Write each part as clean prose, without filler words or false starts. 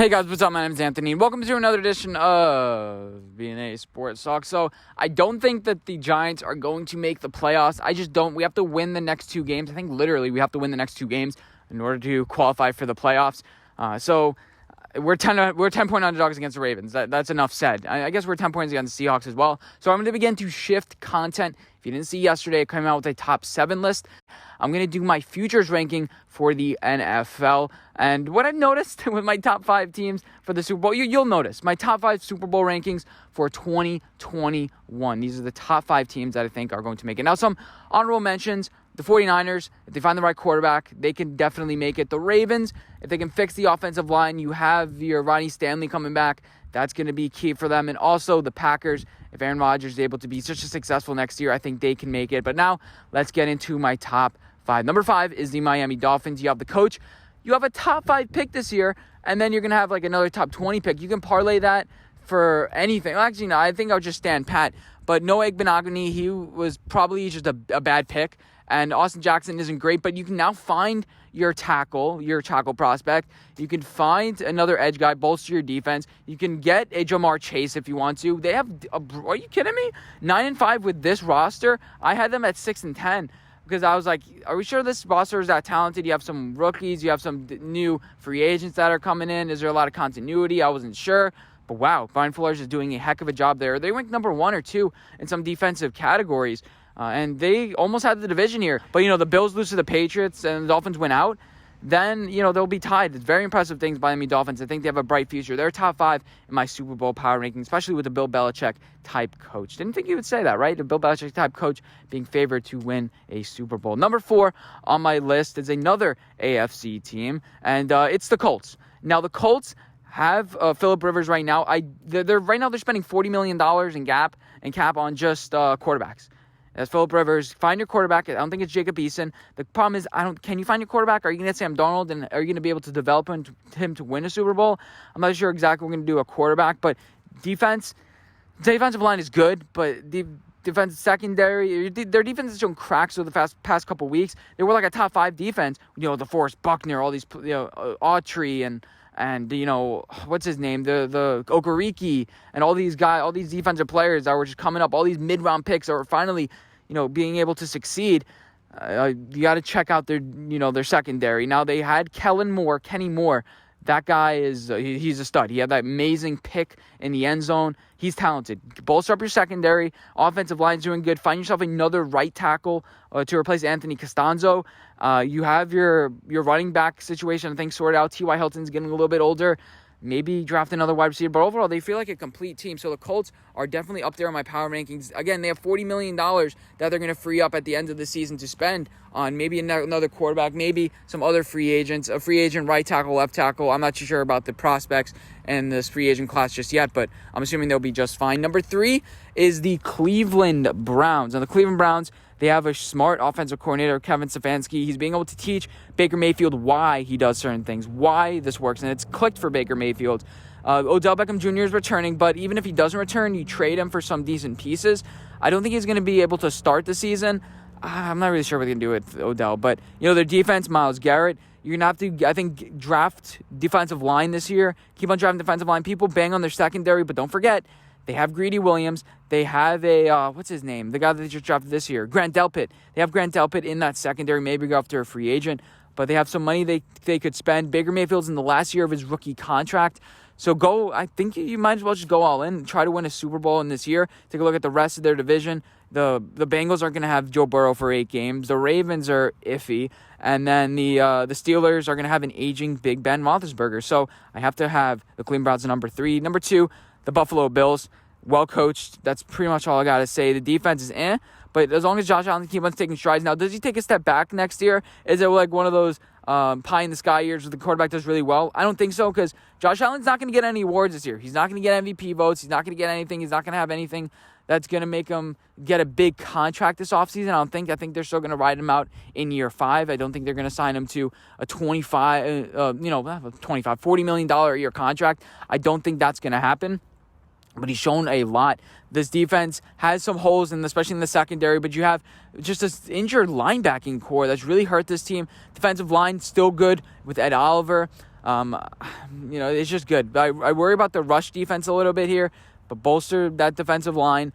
Hey guys, what's up? My name is Anthony, and welcome to another edition of B&A Sports Talk. So, I don't think that the Giants are going to make the playoffs. I just don't. We have to win the next two games. I think literally we have to win the next two games in order to qualify for the playoffs. We're 10-point underdogs against the Ravens. That's enough said. I guess we're 10 points against the Seahawks as well. So I'm going to begin to shift content. If you didn't see yesterday, I came out with a top 7 list. I'm going to do my futures ranking for the NFL. And what I've noticed with my top 5 teams for the Super Bowl, you'll notice my top 5 Super Bowl rankings for 2021. These are the top 5 teams that I think are going to make it. Now, some honorable mentions. The 49ers, if they find the right quarterback, they can definitely make it. The Ravens, if they can fix the offensive line, you have your Ronnie Stanley coming back. That's going to be key for them. And also the Packers, if Aaron Rodgers is able to be such a successful next year, I think they can make it. But now, let's get into my top 5. Number 5 is the Miami Dolphins. You have the coach. You have a top 5 pick this year, and then you're going to have like another top 20 pick. You can parlay that for anything. Well, actually, no, I think I'll just stand pat. But Noah Igbenogany, he was probably just a bad pick. And Austin Jackson isn't great, but you can now find your tackle prospect. You can find another edge guy, bolster your defense. You can get a Jamar Chase if you want to. They have, are you kidding me? 9-5 with this roster. I had them at 6-10 because I was like, are we sure this roster is that talented? You have some rookies. You have some new free agents that are coming in. Is there a lot of continuity? I wasn't sure. But wow, Brian Flores is doing a heck of a job there. They ranked number 1 or 2 in some defensive categories. And they almost had the division here. But, the Bills lose to the Patriots and the Dolphins win out. Then, they'll be tied. It's very impressive things by the Miami Dolphins. I think they have a bright future. They're top 5 in my Super Bowl power ranking, especially with the Bill Belichick type coach. Didn't think you would say that, right? The Bill Belichick type coach being favored to win a Super Bowl. Number 4 on my list is another AFC team, and it's the Colts. Now, the Colts have Phillip Rivers right now. They're spending $40 million in cap on just quarterbacks. As Phillip Rivers, find your quarterback. I don't think it's Jacob Eason. The problem is, can you find your quarterback? Are you going to get Sam Darnold, and are you going to be able to develop him to win a Super Bowl? I'm not sure exactly what we're going to do a quarterback, but the defensive line is good, but the defensive secondary, their defense is showing cracks over the past couple weeks. They were like a top 5 defense. The DeForest Buckner, all these, Autry and what's his name? The Okereke and all these guys, all these defensive players that were just coming up, all these mid-round picks that were finally, being able to succeed. You got to check out their secondary. Now they had Kenny Moore. That guy he's a stud. He had that amazing pick in the end zone. He's talented. Bolster up your secondary. Offensive line's doing good. Find yourself another right tackle to replace Anthony Costanzo. You have your running back situation, I think, sorted out. T.Y. Hilton's getting a little bit older. Maybe draft another wide receiver. But overall, they feel like a complete team. So the Colts are definitely up there on my power rankings. Again, they have $40 million that they're going to free up at the end of the season to spend on maybe another quarterback, maybe some other free agents, a free agent right tackle, left tackle. I'm not too sure about the prospects and this free agent class just yet, but I'm assuming they'll be just fine. Number 3 is the Cleveland Browns. Now, the Cleveland Browns, they have a smart offensive coordinator, Kevin Stefanski. He's being able to teach Baker Mayfield why he does certain things, why this works, and it's clicked for Baker Mayfield. Odell Beckham Jr. is returning, but even if he doesn't return, you trade him for some decent pieces. I don't think he's going to be able to start the season. I'm not really sure what they're going to do with Odell, but, their defense, Myles Garrett, you're going to have to, I think, draft defensive line this year. Keep on drafting defensive line. People bang on their secondary, but don't forget, they have Greedy Williams. They have what's his name? The guy that they just drafted this year, Grant Delpit. They have Grant Delpit in that secondary. Maybe go after a free agent, but they have some money they could spend. Baker Mayfield's in the last year of his rookie contract. So I think you might as well just go all in and try to win a Super Bowl in this year. Take a look at the rest of their division. The Bengals aren't going to have Joe Burrow for 8 games. The Ravens are iffy. And then the Steelers are going to have an aging Big Ben Roethlisberger. So I have to have the Cleveland Browns at number 3. Number 2, the Buffalo Bills. Well coached. That's pretty much all I got to say. The defense is but as long as Josh Allen keeps on taking strides. Now, does he take a step back next year? Is it like one of those pie-in-the-sky years where the quarterback does really well? I don't think so, because Josh Allen's not going to get any awards this year. He's not going to get MVP votes. He's not going to get anything. He's not going to have anything that's going to make him get a big contract this offseason. I think they're still going to ride him out in year 5. I don't think they're going to sign him to a $40 million a year contract. I don't think that's going to happen. But he's shown a lot. This defense has some holes, especially in the secondary, but you have just this injured linebacking core that's really hurt this team. Defensive line still good with Ed Oliver. It's just good. I worry about the rush defense a little bit here, but bolster that defensive line.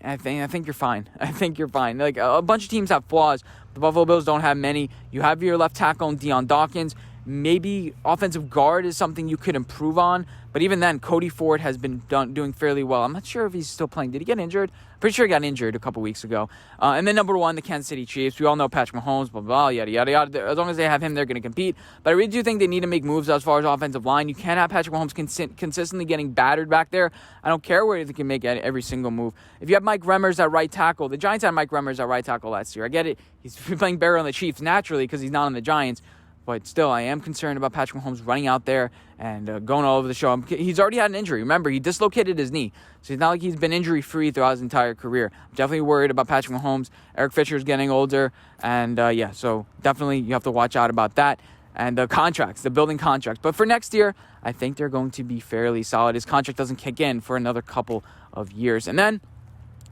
I think you're fine. I think you're fine. Like, a bunch of teams have flaws. The Buffalo Bills don't have many. You have your left tackle in Deion Dawkins. Maybe offensive guard is something you could improve on. But even then, Cody Ford has been doing fairly well. I'm not sure if he's still playing. Did he get injured? Pretty sure he got injured a couple weeks ago. And then number 1, the Kansas City Chiefs. We all know Patrick Mahomes, blah, blah, yada, yada, yada. As long as they have him, they're going to compete. But I really do think they need to make moves as far as offensive line. You can't have Patrick Mahomes consistently getting battered back there. I don't care where they can make every single move. If you have Mike Remmers at right tackle, the Giants had Mike Remmers at right tackle last year. I get it. He's playing better on the Chiefs naturally because he's not on the Giants. But still, I am concerned about Patrick Mahomes running out there and going all over the show. He's already had an injury. Remember, he dislocated his knee. So it's not like he's been injury-free throughout his entire career. I'm definitely worried about Patrick Mahomes. Eric Fisher's getting older. And, so definitely you have to watch out about that. And the contracts, the building contracts. But for next year, I think they're going to be fairly solid. His contract doesn't kick in for another couple of years. And then,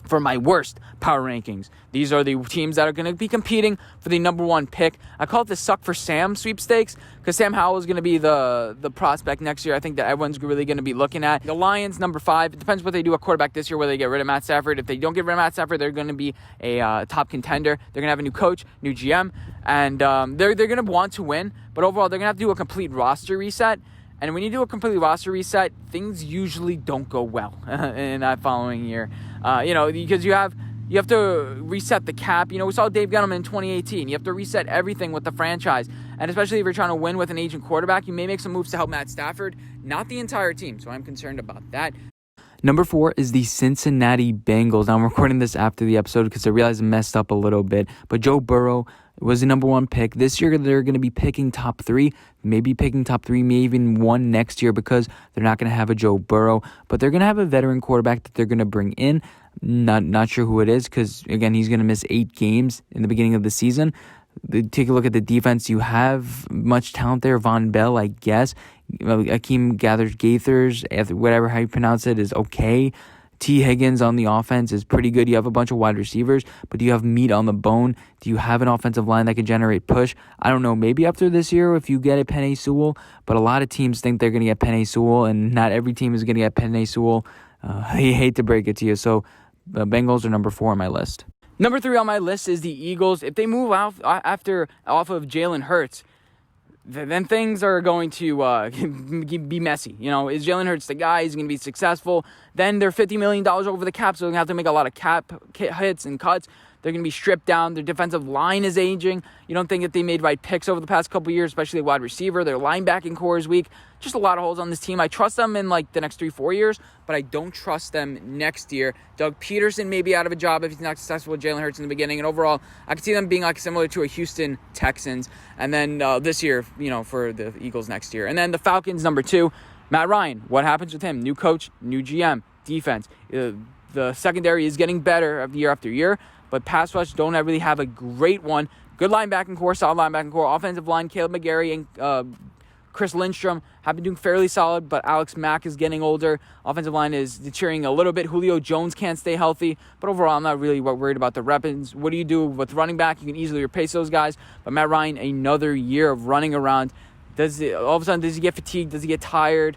for my worst power rankings, these are the teams that are going to be competing for the number 1 pick. I call it the Suck for Sam sweepstakes because Sam Howell is going to be the prospect next year. I think that everyone's really going to be looking at. The Lions, number 5. It depends what they do at quarterback this year, whether they get rid of Matt Stafford. If they don't get rid of Matt Stafford, they're going to be a top contender. They're going to have a new coach, new GM, and they're going to want to win. But overall, they're going to have to do a complete roster reset. And when you do a complete roster reset, things usually don't go well in that following year. Because you have to reset the cap. We saw Dave Gettleman in 2018. You have to reset everything with the franchise. And especially if you're trying to win with an aging quarterback, you may make some moves to help Matt Stafford, not the entire team. So I'm concerned about that. Number 4 is the Cincinnati Bengals. Now, I'm recording this after the episode because I realized I messed up a little bit. But Joe Burrow was the number 1 pick. This year, they're going to be picking top 3, maybe picking top 3, maybe even 1 next year because they're not going to have a Joe Burrow. But they're going to have a veteran quarterback that they're going to bring in. Not sure who it is because, again, he's going to miss 8 games in the beginning of the season. Take a look at the defense. You have much talent there. Von Bell, I guess. Akeem Gaithers, whatever how you pronounce it, is okay. T. Higgins on the offense is pretty good. You have a bunch of wide receivers, but do you have meat on the bone? Do you have an offensive line that can generate push? I don't know. Maybe after this year if you get a Penei Sewell, but a lot of teams think they're going to get Penei Sewell, and not every team is going to get Penei Sewell. I hate to break it to you. So the Bengals are number 4 on my list. Number 3 on my list is the Eagles. If they move off of Jalen Hurts, then things are going to be messy. Is Jalen Hurts the guy? He's going to be successful. Then they're $50 million over the cap, so they're going to have to make a lot of cap hits and cuts. They're going to be stripped down. Their defensive line is aging. You don't think that they made right picks over the past couple of years, especially the wide receiver. Their linebacking core is weak. Just a lot of holes on this team. I trust them in the next 3-4 years, but I don't trust them next year. Doug Peterson may be out of a job if he's not successful with Jalen Hurts in the beginning. And overall, I could see them being similar to a Houston Texans. And then this year, for the Eagles next year. And then the Falcons, number 2, Matt Ryan. What happens with him? New coach, new GM, defense. The secondary is getting better year after year. But pass rush don't really have a great one. Good linebacking core, solid linebacking core. Offensive line, Caleb McGarry and Chris Lindstrom have been doing fairly solid, but Alex Mack is getting older. Offensive line is deteriorating a little bit. Julio Jones can't stay healthy. But overall, I'm not really worried about the weapons. What do you do with running back? You can easily replace those guys. But Matt Ryan, another year of running around. All of a sudden, does he get fatigued? Does he get tired?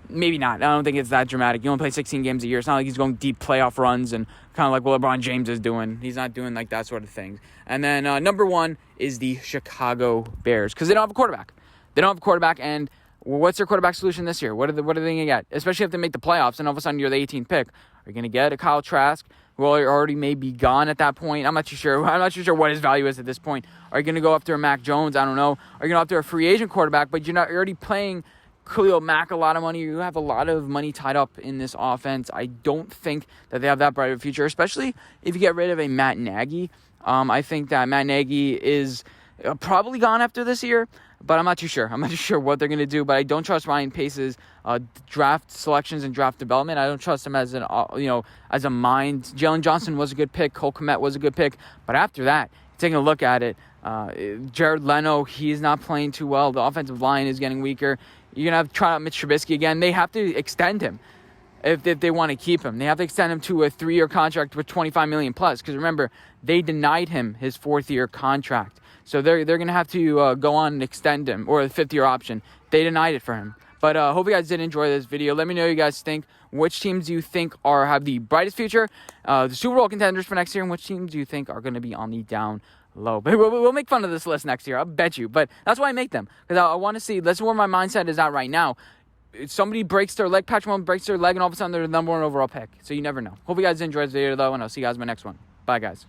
Maybe not. I don't think it's that dramatic. You only play 16 games a year. It's not like he's going deep playoff runs and kind of like what LeBron James is doing. He's not doing that sort of thing. And then number 1 is the Chicago Bears because they don't have a quarterback. And what's their quarterback solution this year? What are they going to get? Especially if they make the playoffs and all of a sudden you're the 18th pick. Are you going to get a Kyle Trask who already may be gone at that point? I'm not too sure what his value is at this point. Are you going to go after a Mac Jones? I don't know. Are you going to go after a free agent quarterback, but you're already playing Khalil Mack a lot of money? You have a lot of money tied up in this offense. I don't think that they have that bright of a future, especially if you get rid of a Matt Nagy. I think that Matt Nagy is probably gone after this year, but I'm not too sure. I'm not too sure what they're going to do, but I don't trust Ryan Pace's draft selections and draft development. I don't trust him as as a mind. Jalen Johnson was a good pick. Cole Kmet was a good pick, but after that, taking a look at it, Jared Leno, he's not playing too well. The offensive line is getting weaker. You're going to have to try out Mitch Trubisky again. They have to extend him if they want to keep him. They have to extend him to a 3-year contract with $25 million plus. Because remember, they denied him his 4th-year contract. So they're going to have to go on and extend him, or the 5th-year option. they denied it for him. But hope you guys did enjoy this video. Let me know what you guys think. Which teams do you think have the brightest future, the Super Bowl contenders for next year, and which teams do you think are going to be on the down low? But we'll make fun of this list next year, I'll bet you. But that's why I make them, because I want to see. That's where my mindset is at right now. If somebody breaks their leg, Patrick Mahomes breaks their leg, and all of a sudden they're the number 1 overall pick. So you never know. Hope you guys enjoyed this video, though, and I'll see you guys in my next one. Bye, guys.